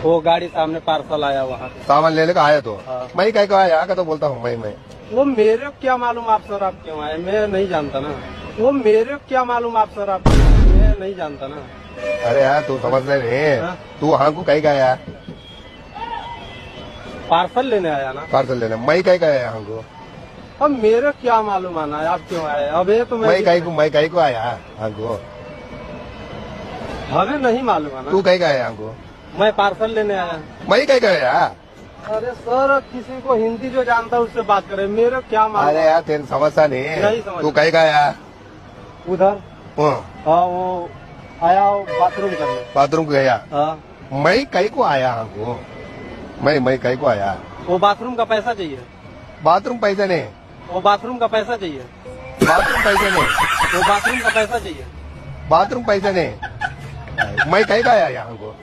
वो गाड़ी सामने पार्सल आया वहाँ। सामान लेने का आया तो हाँ। मैं कहीं को आया का तो बोलता हूँ मैं वो मेरे को क्या मालूम आप सर आप क्यों आए, मैं नहीं जानता ना। वो मेरे को क्या मालूम आप सर आप, मैं नहीं जानता ना। अरे यार तू समझ नहीं हाँ। तू वहाँ को कहीं का आया पार्सल लेने आया ना। पार्सल लेने मैं कहीं का आया यहाँ को अब मेरे को क्या मालूम आना है आप क्यों आए, अब ये तो मैं कहीं को आया यहाँ को हमें नहीं मालूम है तू ना। कहीं का आया यहाँ को मैं पार्सल लेने आया। मैं कहीं का आया अरे सर किसी को हिंदी जो जानता है उससे बात करे, मेरे को क्या मालूम। अरे यार तेरे समझता नहीं नहीं समझ। तू कहीं का आया उधर हाँ, हाँ वो आया बाथरूम करने। बाथरूम को गया हाँ मैं कहीं को आया यहाँ को मैं कहीं को आया वो बाथरूम का पैसा चाहिए। बाथरूम पैसे नहीं वो बाथरूम का पैसा चाहिए। बाथरूम पैसे नहीं वो बाथरूम का पैसा चाहिए। बाथरूम पैसे नहीं मैं कहीं का आया यहाँ को